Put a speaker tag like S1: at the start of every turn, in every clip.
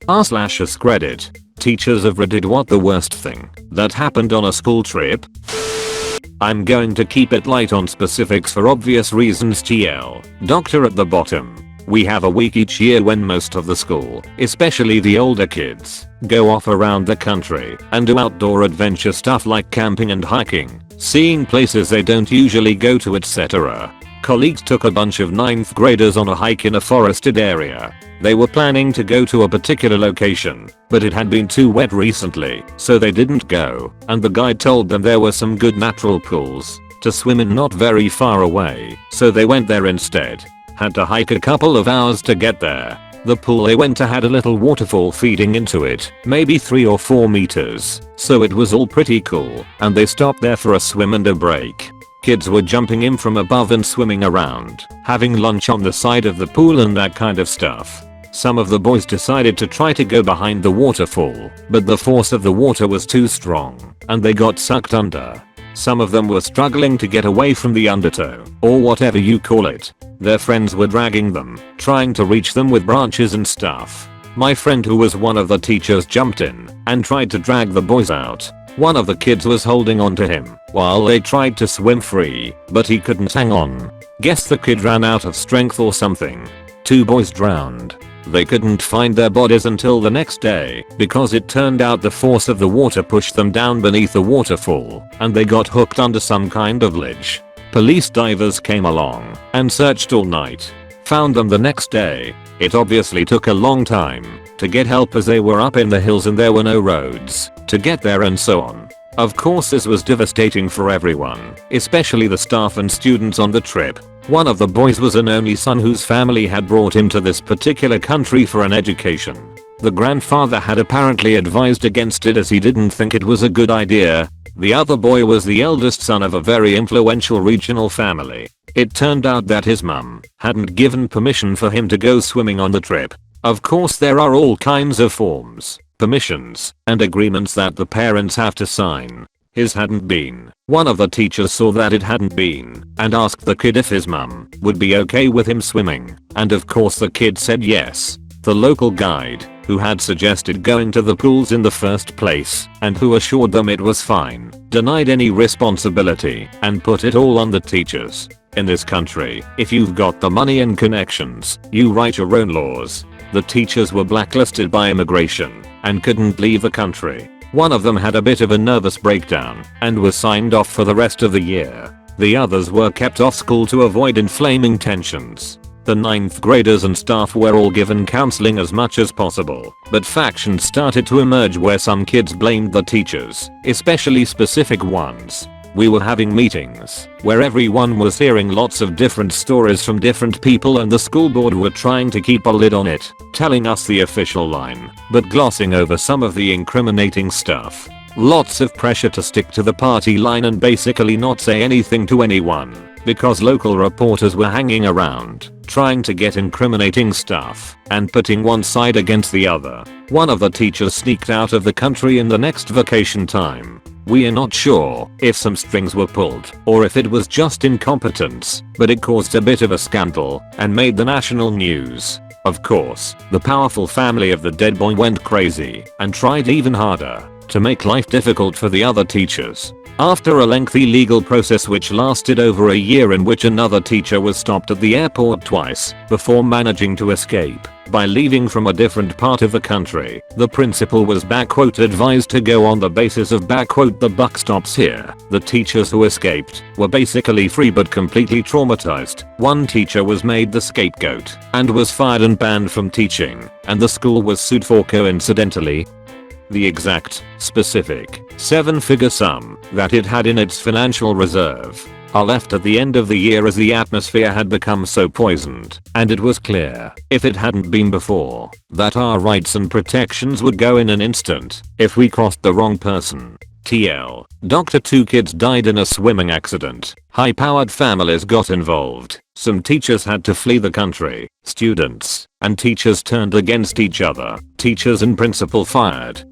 S1: r/AskReddit. Teachers of Reddit, what the worst thing that happened on a school trip? I'm going to keep it light on specifics for obvious reasons. TL. Doctor at the bottom. We have a week each year when most of the school, especially the older kids, go off around the country and do outdoor adventure stuff like camping and hiking, seeing places they don't usually go to, etc. Colleagues took a bunch of 9th graders on a hike in a forested area. They were planning to go to a particular location, but it had been too wet recently, so they didn't go, and the guide told them there were some good natural pools to swim in not very far away, so they went there instead. Had to hike a couple of hours to get there. The pool they went to had a little waterfall feeding into it, maybe 3 or 4 meters, so it was all pretty cool, and they stopped there for a swim and a break. Kids were jumping in from above and swimming around, having lunch on the side of the pool and that kind of stuff. Some of the boys decided to try to go behind the waterfall, but the force of the water was too strong, and they got sucked under. Some of them were struggling to get away from the undertow, or whatever you call it. Their friends were dragging them, trying to reach them with branches and stuff. My friend, who was one of the teachers, jumped in and tried to drag the boys out. One of the kids was holding on to him while they tried to swim free, but he couldn't hang on. Guess the kid ran out of strength or something. 2 boys drowned. They couldn't find their bodies until the next day because it turned out the force of the water pushed them down beneath the waterfall and they got hooked under some kind of ledge. Police divers came along and searched all night. Found them the next day. It obviously took a long time to get help as they were up in the hills and there were no roads to get there and so on. Of course, this was devastating for everyone, especially the staff and students on the trip. One of the boys was an only son whose family had brought him to this particular country for an education. The grandfather had apparently advised against it as he didn't think it was a good idea. The other boy was the eldest son of a very influential regional family. It turned out that his mum hadn't given permission for him to go swimming on the trip. Of course, there are all kinds of forms, permissions, and agreements that the parents have to sign. His hadn't been. One of the teachers saw that it hadn't been and asked the kid if his mum would be okay with him swimming, and of course the kid said yes. The local guide, who had suggested going to the pools in the first place and who assured them it was fine, denied any responsibility and put it all on the teachers. In this country, if you've got the money and connections, you write your own laws. The teachers were blacklisted by immigration and couldn't leave the country. One of them had a bit of a nervous breakdown and was signed off for the rest of the year. The others were kept off school to avoid inflaming tensions. The 9th graders and staff were all given counseling as much as possible, but factions started to emerge where some kids blamed the teachers, especially specific ones. We were having meetings where everyone was hearing lots of different stories from different people, and the school board were trying to keep a lid on it, telling us the official line, but glossing over some of the incriminating stuff. Lots of pressure to stick to the party line and basically not say anything to anyone, because local reporters were hanging around, trying to get incriminating stuff and putting one side against the other. One of the teachers sneaked out of the country in the next vacation time. We are not sure if some strings were pulled or if it was just incompetence, but it caused a bit of a scandal and made the national news. Of course, the powerful family of the dead boy went crazy and tried even harder to make life difficult for the other teachers. After a lengthy legal process which lasted over a year, in which another teacher was stopped at the airport twice before managing to escape by leaving from a different part of the country, the principal was advised to go on the basis of the buck stops here. The teachers who escaped were basically free but completely traumatized. One teacher was made the scapegoat and was fired and banned from teaching, and the school was sued for coincidentally the exact, specific, 7-figure sum that it had in its financial reserve are left at the end of the year, as the atmosphere had become so poisoned, and it was clear, if it hadn't been before, that our rights and protections would go in an instant if we crossed the wrong person. TL. Doctor, 2 kids died in a swimming accident. High-powered families got involved. Some teachers had to flee the country. Students and teachers turned against each other. Teachers and principal fired.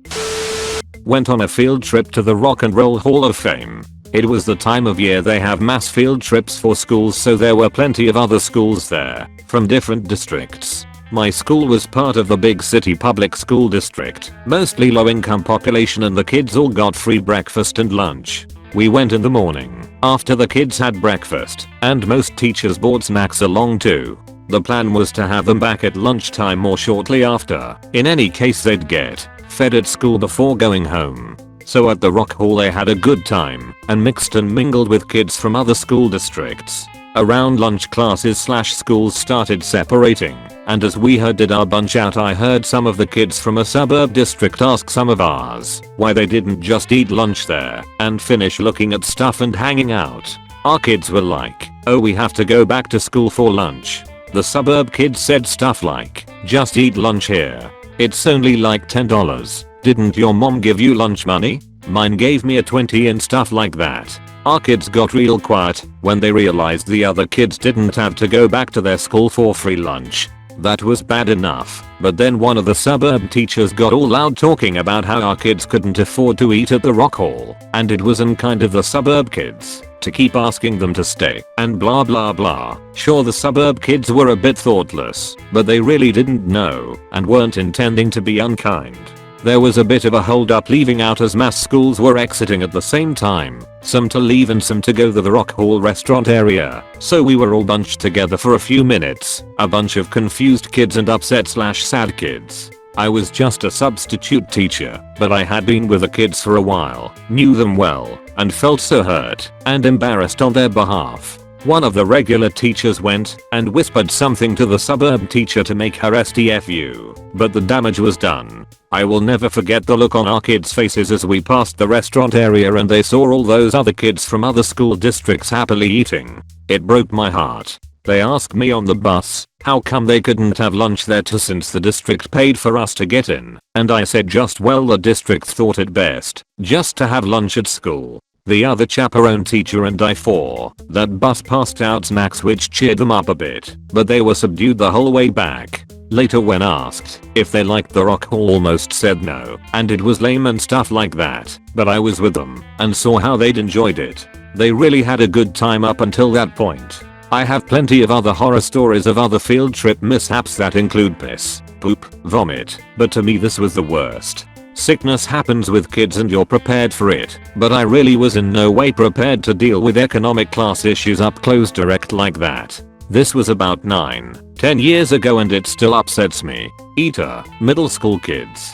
S1: Went on a field trip to the Rock and Roll Hall of Fame. It was the time of year they have mass field trips for schools, so there were plenty of other schools there from different districts. My school was part of the big city public school district, mostly low income population, and the kids all got free breakfast and lunch. We went in the morning, after the kids had breakfast, and most teachers brought snacks along too. The plan was to have them back at lunchtime or shortly after. In any case, they'd get fed at school before going home. So at the Rock Hall they had a good time and mixed and mingled with kids from other school districts. Around lunch, classes/schools started separating, and as we herded our bunch out, I heard some of the kids from a suburb district ask some of ours why they didn't just eat lunch there and finish looking at stuff and hanging out. Our kids were like, "Oh, we have to go back to school for lunch." The suburb kids said stuff like, "Just eat lunch here. It's only like $10. Didn't your mom give you lunch money? Mine gave me a 20" and stuff like that. Our kids got real quiet when they realized the other kids didn't have to go back to their school for free lunch. That was bad enough, but then one of the suburb teachers got all loud talking about how our kids couldn't afford to eat at the Rock Hall, and it was unkind of the suburb kids to keep asking them to stay, and blah blah blah. Sure, the suburb kids were a bit thoughtless, but they really didn't know and weren't intending to be unkind. There was a bit of a hold up leaving out as mass schools were exiting at the same time, some to leave and some to go to the Rock Hall restaurant area, so we were all bunched together for a few minutes, a bunch of confused kids and upset/sad kids. I was just a substitute teacher, but I had been with the kids for a while, knew them well, and felt so hurt and embarrassed on their behalf. One of the regular teachers went and whispered something to the suburb teacher to make her STFU, but the damage was done. I will never forget the look on our kids' faces as we passed the restaurant area and they saw all those other kids from other school districts happily eating. It broke my heart. They asked me on the bus how come they couldn't have lunch there too since the district paid for us to get in, and I said just well, the district thought it best just to have lunch at school. The other chaperone teacher and I for that bus passed out snacks which cheered them up a bit, but they were subdued the whole way back. Later when asked if they liked the Rock Hall, almost said no, and it was lame and stuff like that, but I was with them and saw how they'd enjoyed it. They really had a good time up until that point. I have plenty of other horror stories of other field trip mishaps that include piss, poop, vomit, but to me this was the worst. Sickness happens with kids and you're prepared for it, but I really was in no way prepared to deal with economic class issues up close direct like that. This was about 9-10 years ago and it still upsets me. Eater, middle school kids.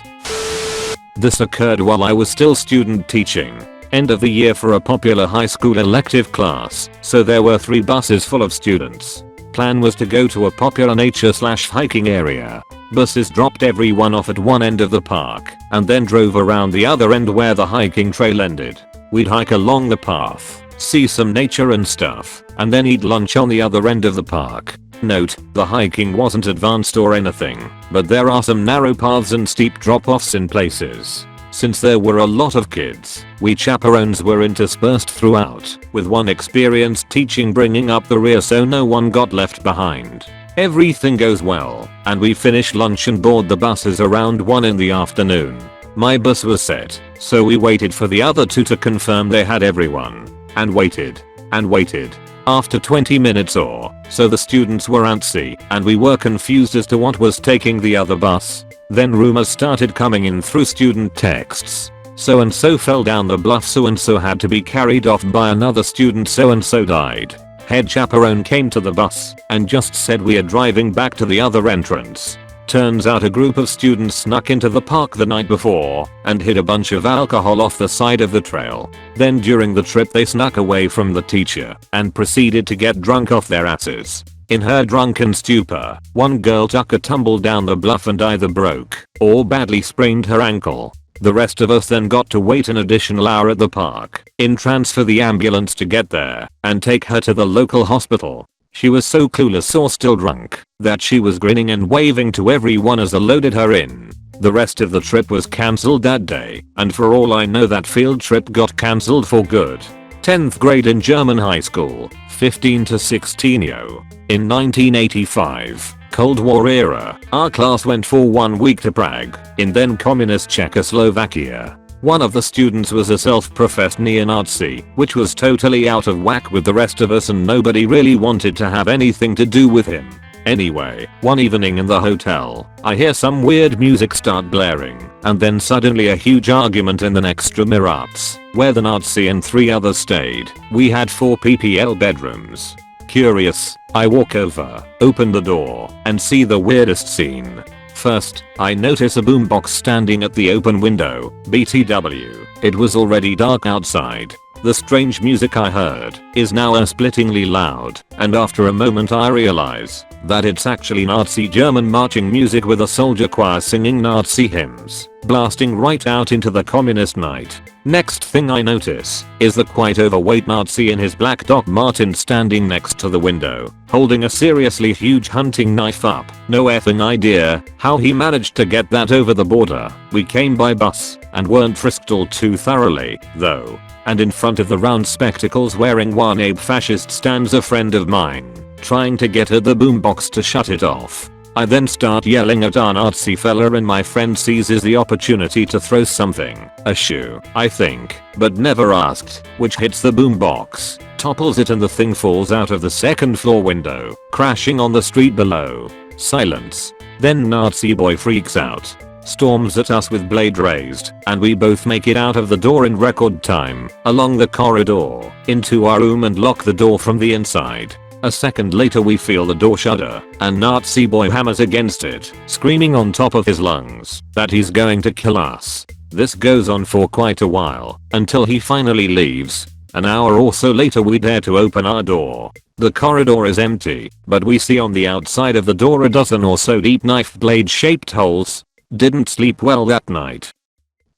S1: This occurred while I was still student teaching. End of the year for a popular high school elective class, so there were 3 buses full of students. Plan was to go to a popular nature/hiking area. Buses dropped everyone off at one end of the park and then drove around the other end where the hiking trail ended. We'd hike along the path, see some nature and stuff, and then eat lunch on the other end of the park. Note, the hiking wasn't advanced or anything, but there are some narrow paths and steep drop-offs in places. Since there were a lot of kids, we chaperones were interspersed throughout, with one experienced teaching bringing up the rear so no one got left behind. Everything goes well, and we finish lunch and board the buses around 1 in the afternoon. My bus was set, so we waited for the other 2 to confirm they had everyone, and waited, and waited. After 20 minutes or so the students were antsy, and we were confused as to what was taking the other bus. Then rumors started coming in through student texts. So and so fell down the bluff, so and so had to be carried off by another student, so and so died. Head chaperone came to the bus and just said we are driving back to the other entrance. Turns out a group of students snuck into the park the night before and hid a bunch of alcohol off the side of the trail. Then during the trip they snuck away from the teacher and proceeded to get drunk off their asses. In her drunken stupor, one girl took a tumble down the bluff and either broke or badly sprained her ankle. The rest of us then got to wait an additional hour at the park in trance for the ambulance to get there and take her to the local hospital. She was so clueless or still drunk that she was grinning and waving to everyone as I loaded her in. The rest of the trip was cancelled that day, and for all I know that field trip got cancelled for good. 10th grade in German high school, 15 to 16 yo. In 1985, Cold War era, our class went for 1 week to Prague, in then communist Czechoslovakia. One of the students was a self-professed neo-Nazi, which was totally out of whack with the rest of us and nobody really wanted to have anything to do with him. Anyway, one evening in the hotel, I hear some weird music start blaring, and then suddenly a huge argument in the next room erupts, where the Nazi and 3 others stayed. We had 4 PPL bedrooms. Curious, I walk over, open the door, and see the weirdest scene. First, I notice a boombox standing at the open window, BTW. It was already dark outside. The strange music I heard is now unsplittingly loud, and after a moment I realize that it's actually Nazi German marching music with a soldier choir singing Nazi hymns, blasting right out into the communist night. Next thing I notice is the quite overweight Nazi in his black Doc Marten standing next to the window, holding a seriously huge hunting knife up. No effing idea how he managed to get that over the border. We came by bus and weren't frisked all too thoroughly, though. And in front of the round spectacles wearing one ape fascist stands a friend of mine, trying to get at the boombox to shut it off. I then start yelling at our Nazi fella and my friend seizes the opportunity to throw something, a shoe, I think, but never asked, which hits the boombox, topples it and the thing falls out of the 2nd floor window, crashing on the street below. Silence. Then Nazi boy freaks out, storms at us with blade raised, and we both make it out of the door in record time, along the corridor, into our room and lock the door from the inside. A second later we feel the door shudder, and Nazi boy hammers against it, screaming on top of his lungs that he's going to kill us. This goes on for quite a while, until he finally leaves. An hour or so later we dare to open our door. The corridor is empty, but we see on the outside of the door a dozen or so deep knife blade shaped holes. Didn't sleep well that night.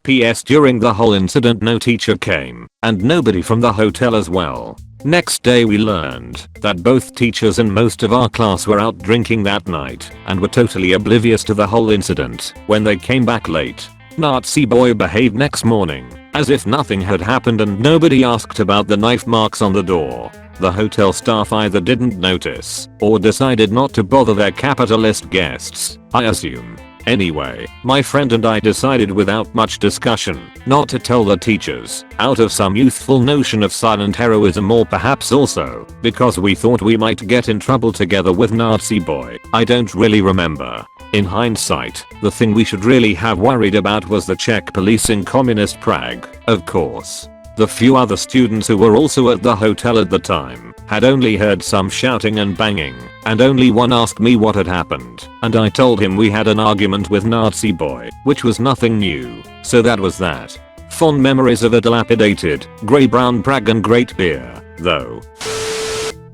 S1: PS During the whole incident no teacher came, and nobody from the hotel as well. Next day we learned that both teachers and most of our class were out drinking that night and were totally oblivious to the whole incident when they came back late. Nazi boy behaved next morning as if nothing had happened and nobody asked about the knife marks on the door. The hotel staff either didn't notice or decided not to bother their capitalist guests, I assume. Anyway, my friend and I decided without much discussion not to tell the teachers, out of some youthful notion of silent heroism or perhaps also because we thought we might get in trouble together with Nazi boy. I don't really remember. In hindsight, the thing we should really have worried about was the Czech police in communist Prague, of course. The few other students who were also at the hotel at the time had only heard some shouting and banging, and only one asked me what had happened, and I told him we had an argument with Nazi boy, which was nothing new, so that was that. Fond memories of a dilapidated, grey-brown Prague and great beer, though.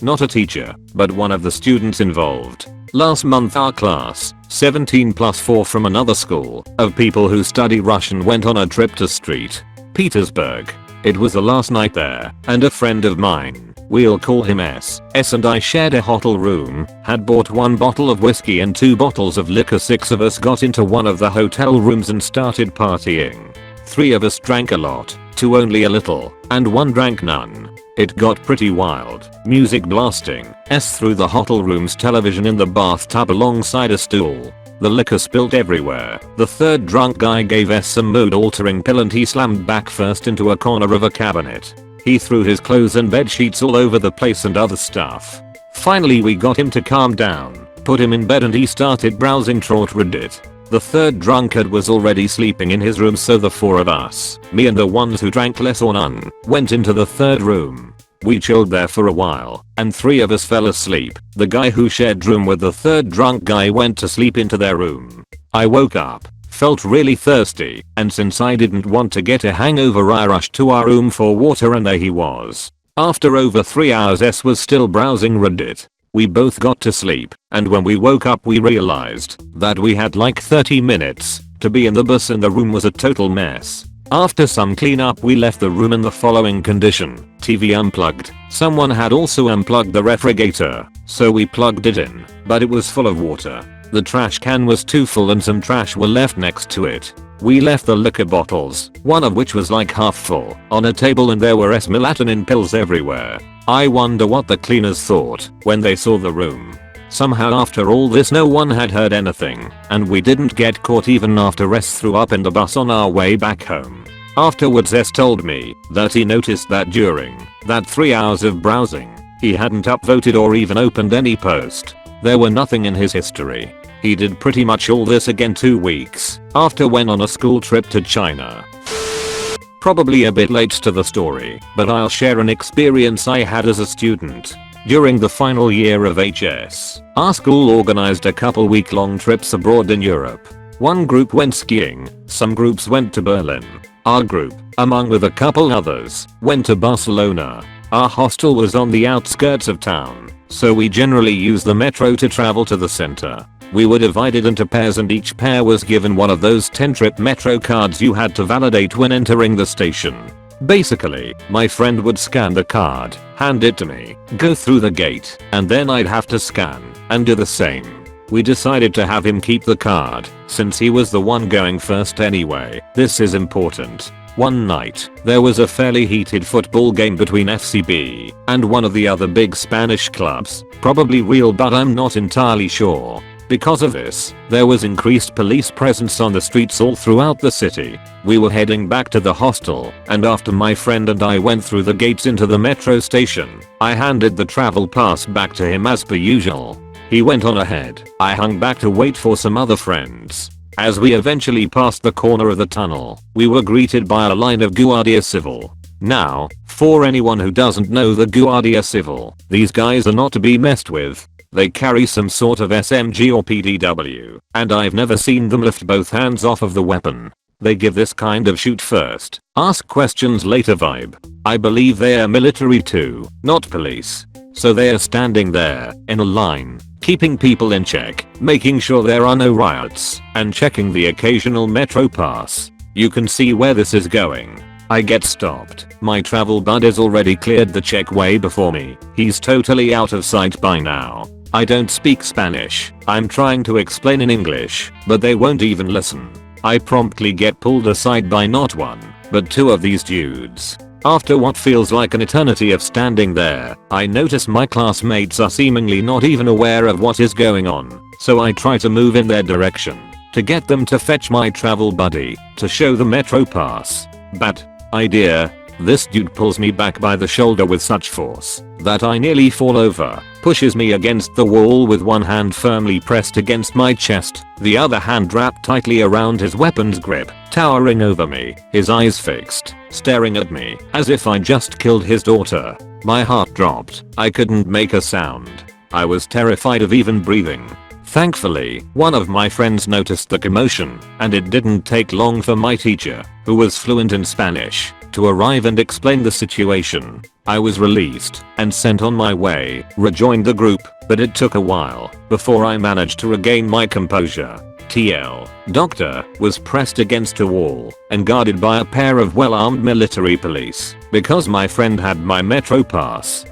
S1: Not a teacher, but one of the students involved. Last month our class, 17+4 from another school, of people who study Russian went on a trip to St. Petersburg. It was the last night there, and a friend of mine, we'll call him S and I shared a hotel room, had bought 1 bottle of whiskey and 2 bottles of liquor. 6 of us got into one of the hotel rooms and started partying. 3 of us drank a lot, 2 only a little, and 1 drank none. It got pretty wild, music blasting, through the hotel room's television in the bathtub alongside a stool. The liquor spilled everywhere. The third drunk guy gave S some mood-altering pill and he slammed back first into a corner of a cabinet. He threw his clothes and bed sheets all over the place and other stuff. Finally we got him to calm down, put him in bed and he started browsing Reddit. The third drunkard was already sleeping in his room, so the 4 of us, me and the ones who drank less or none, went into the third room. We chilled there for a while, and 3 of us fell asleep. The guy who shared room with the third drunk guy went to sleep into their room. I woke up, felt really thirsty, and since I didn't want to get a hangover I rushed to our room for water and there he was. After over 3 hours S was still browsing Reddit. We both got to sleep, and when we woke up we realized that we had like 30 minutes to be in the bus and the room was a total mess. After some cleanup we left the room in the following condition: TV unplugged. Someone had also unplugged the refrigerator, so we plugged it in, but it was full of water. The trash can was too full and some trash were left next to it. We left the liquor bottles, one of which was like half full, on a table and there were melatonin pills everywhere. I wonder what the cleaners thought when they saw the room. Somehow after all this no one had heard anything, and we didn't get caught even after S threw up in the bus on our way back home. Afterwards S told me that he noticed that during that 3 hours of browsing, he hadn't upvoted or even opened any post. There were nothing in his history. He did pretty much all this again 2 weeks after went on a school trip to China. Probably a bit late to the story, but I'll share an experience I had as a student. During the final year of HS, our school organized a couple week-long trips abroad in Europe. One group went skiing, some groups went to Berlin. Our group, among with a couple others, went to Barcelona. Our hostel was on the outskirts of town, so we generally used the metro to travel to the center. We were divided into pairs and each pair was given one of those 10-trip metro cards you had to validate when entering the station. Basically, my friend would scan the card, hand it to me, go through the gate, and then I'd have to scan and do the same. We decided to have him keep the card, since he was the one going first anyway. This is important. One night, there was a fairly heated football game between FCB and one of the other big Spanish clubs, probably real but I'm not entirely sure. Because of this, there was increased police presence on the streets all throughout the city. We were heading back to the hostel, and after my friend and I went through the gates into the metro station, I handed the travel pass back to him as per usual. He went on ahead. I hung back to wait for some other friends. As we eventually passed the corner of the tunnel, we were greeted by a line of Guardia Civil. Now, for anyone who doesn't know the Guardia Civil, these guys are not to be messed with. They carry some sort of SMG or PDW, and I've never seen them lift both hands off of the weapon. They give this kind of shoot first, ask questions later vibe. I believe they are military too, not police. So they are standing there, in a line, keeping people in check, making sure there are no riots, and checking the occasional metro pass. You can see where this is going. I get stopped. My travel buddy's already cleared the check way before me. He's totally out of sight by now. I don't speak Spanish. I'm trying to explain in English, but they won't even listen. I promptly get pulled aside by not one, but two of these dudes. After what feels like an eternity of standing there, I notice my classmates are seemingly not even aware of what is going on, so I try to move in their direction to get them to fetch my travel buddy to show the metro pass. Bad idea. This dude pulls me back by the shoulder with such force that I nearly fall over, pushes me against the wall with one hand firmly pressed against my chest, the other hand wrapped tightly around his weapon's grip, towering over me, his eyes fixed, staring at me as if I just killed his daughter. My heart dropped. I couldn't make a sound. I was terrified of even breathing. Thankfully, one of my friends noticed the commotion, and it didn't take long for my teacher, who was fluent in Spanish, to arrive and explain the situation. I was released and sent on my way, rejoined the group, but it took a while before I managed to regain my composure. TL. Doctor was pressed against a wall and guarded by a pair of well-armed military police because my friend had my metro pass.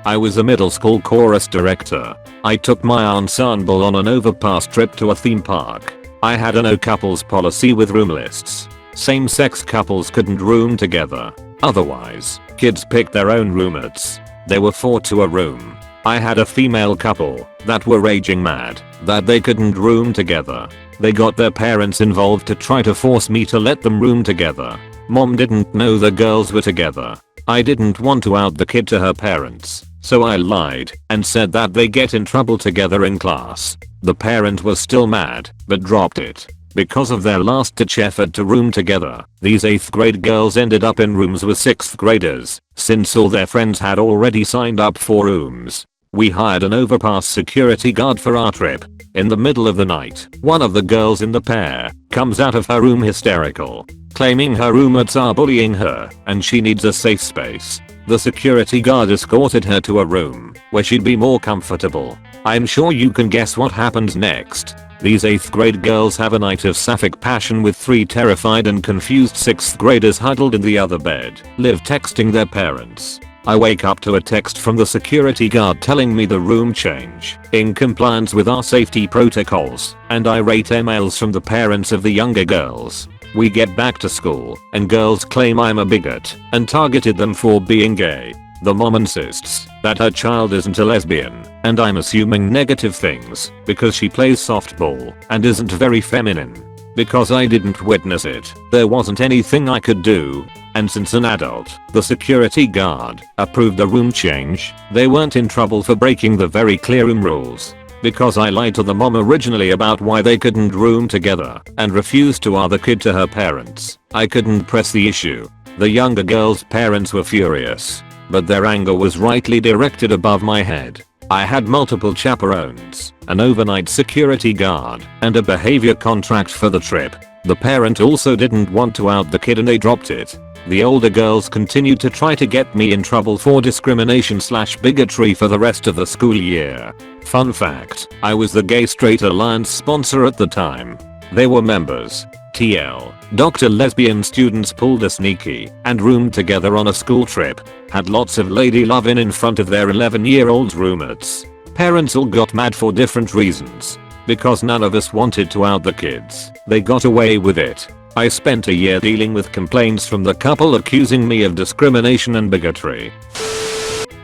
S1: I was a middle school chorus director. I took my ensemble on an overpass trip to a theme park. I had a no couples policy with room lists. Same-sex couples couldn't room together. Otherwise, kids picked their own roommates. There were 4 to a room. I had a female couple that were raging mad that they couldn't room together. They got their parents involved to try to force me to let them room together. Mom didn't know the girls were together. I didn't want to out the kid to her parents, so I lied and said that they get in trouble together in class. The parent was still mad, but dropped it. Because of their last-ditch effort to room together, these 8th grade girls ended up in rooms with 6th graders, since all their friends had already signed up for rooms. We hired an overpass security guard for our trip. In the middle of the night, one of the girls in the pair comes out of her room hysterical, claiming her roommates are bullying her and she needs a safe space. The security guard escorted her to a room where she'd be more comfortable. I'm sure you can guess what happens next. These 8th grade girls have a night of sapphic passion with 3 terrified and confused 6th graders huddled in the other bed, live texting their parents. I wake up to a text from the security guard telling me the room change, in compliance with our safety protocols, and irate emails from the parents of the younger girls. We get back to school, and girls claim I'm a bigot, and targeted them for being gay. The mom insists that her child isn't a lesbian, and I'm assuming negative things because she plays softball and isn't very feminine. because I didn't witness it, there wasn't anything I could do. And since an adult, the security guard, approved the room change, they weren't in trouble for breaking the very clear room rules. Because I lied to the mom originally about why they couldn't room together and refused to ask the kid to her parents, I couldn't press the issue. The younger girl's parents were furious, but their anger was rightly directed above my head. I had multiple chaperones, an overnight security guard, and a behavior contract for the trip. The parent also didn't want to out the kid and they dropped it. The older girls continued to try to get me in trouble for discrimination/bigotry for the rest of the school year. Fun fact, I was the Gay Straight Alliance sponsor at the time. They were members. TL. Dr. Lesbian students pulled a sneaky and roomed together on a school trip. Had lots of lady lovin' in front of their 11-year-old roommates. Parents all got mad for different reasons. Because none of us wanted to out the kids, they got away with it. I spent a year dealing with complaints from the couple accusing me of discrimination and bigotry.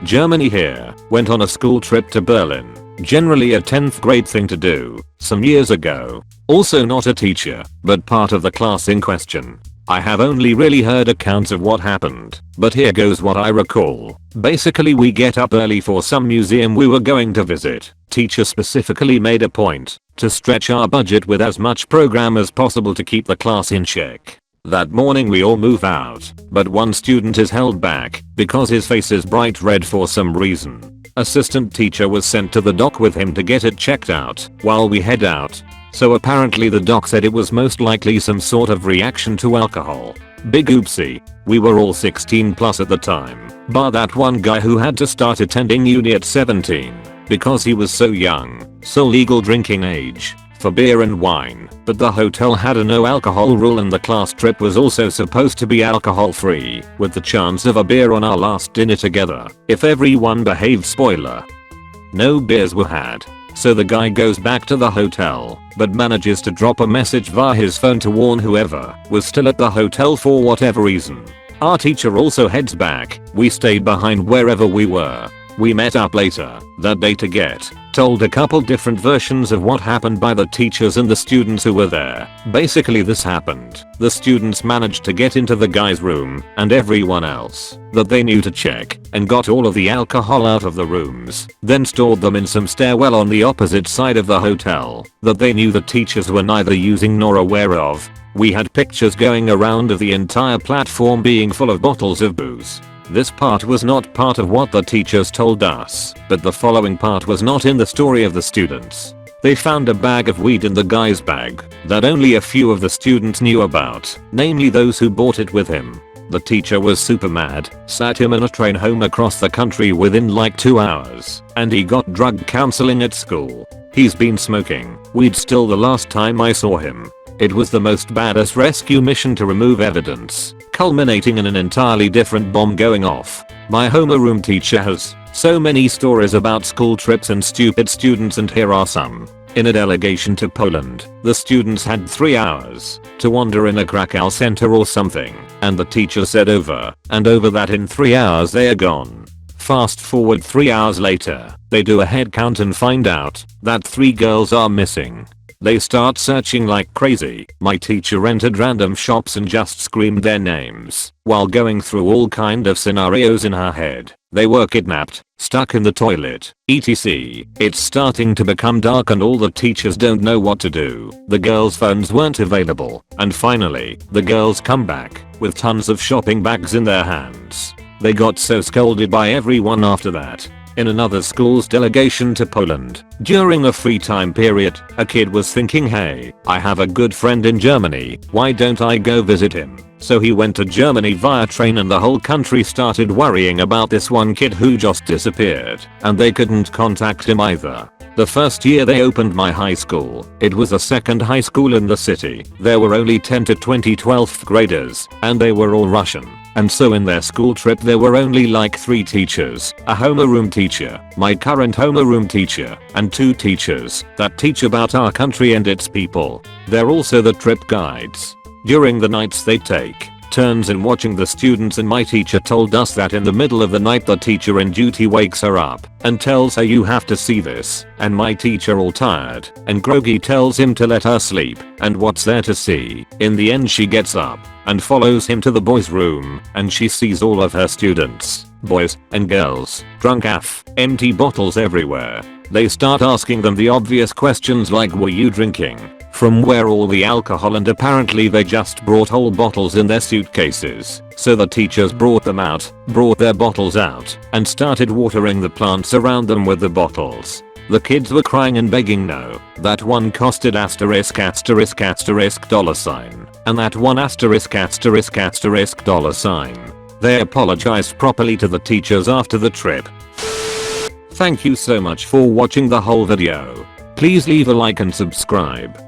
S1: Germany here, went on a school trip to Berlin. Generally a 10th grade thing to do, some years ago. Also not a teacher, but part of the class in question. I have only really heard accounts of what happened, but here goes what I recall. Basically we get up early for some museum we were going to visit. Teacher specifically made a point to stretch our budget with as much program as possible to keep the class in check. That morning we all move out, but one student is held back because his face is bright red for some reason. Assistant teacher was sent to the doc with him to get it checked out while we head out. So apparently the doc said it was most likely some sort of reaction to alcohol. Big oopsie. We were all 16 plus at the time, bar that one guy who had to start attending uni at 17 because he was so young, so legal drinking age for beer and wine, but the hotel had a no alcohol rule and the class trip was also supposed to be alcohol free, with the chance of a beer on our last dinner together if everyone behaved. Spoiler. No beers were had. So the guy goes back to the hotel, but manages to drop a message via his phone to warn whoever was still at the hotel for whatever reason. Our teacher also heads back. We stayed behind wherever we were. We met up later that day to get told a couple different versions of what happened by the teachers and the students who were there. Basically this happened. The students managed to get into the guy's room and everyone else that they knew to check and got all of the alcohol out of the rooms, then stored them in some stairwell on the opposite side of the hotel that they knew the teachers were neither using nor aware of. We had pictures going around of the entire platform being full of bottles of booze. This part was not part of what the teachers told us, but the following part was not in the story of the students. They found a bag of weed in the guy's bag that only a few of the students knew about, namely those who bought it with him. The teacher was super mad, sat him in a train home across the country within like 2 hours, and he got drug counseling at school. He's been smoking weed still the last time I saw him. It was the most badass rescue mission to remove evidence, culminating in an entirely different bomb going off. My homeroom teacher has so many stories about school trips and stupid students, and here are some. In a delegation to Poland, the students had 3 hours to wander in a Krakow center or something, and the teacher said over and over that in 3 hours they are gone. Fast forward 3 hours later, they do a head count and find out that 3 girls are missing. They start searching like crazy. My teacher entered random shops and just screamed their names while going through all kind of scenarios in her head. They were kidnapped, stuck in the toilet, etc. It's starting to become dark and all the teachers don't know what to do. The girls' phones weren't available, and finally, the girls come back with tons of shopping bags in their hands. They got so scolded by everyone after that. In another school's delegation to Poland, during a free time period, a kid was thinking, hey, I have a good friend in Germany, why don't I go visit him? So he went to Germany via train and the whole country started worrying about this one kid who just disappeared, and they couldn't contact him either. The first year they opened my high school, it was the second high school in the city. There were only 10 to 20 12th graders, and they were all Russian. And so in their school trip there were only like 3 teachers, a homeroom teacher, my current homeroom teacher, and 2 teachers that teach about our country and its people. They're also the trip guides. During the nights they take Turns in watching the students and my teacher told us that in the middle of the night the teacher in duty wakes her up and tells her you have to see this, and my teacher all tired and groggy tells him to let her sleep, and what's there to see? In the end she gets up and follows him to the boys' room and she sees all of her students, boys and girls, drunk AF, empty bottles everywhere. They start asking them the obvious questions like were you drinking? From where all the alcohol, and apparently they just brought whole bottles in their suitcases. So the teachers brought their bottles out and started watering the plants around them with the bottles. The kids were crying and begging no, that one costed asterisk asterisk asterisk dollar sign, and that one asterisk asterisk asterisk dollar sign. They apologized properly to the teachers after the trip. Thank you so much for watching the whole video. Please leave a like and subscribe.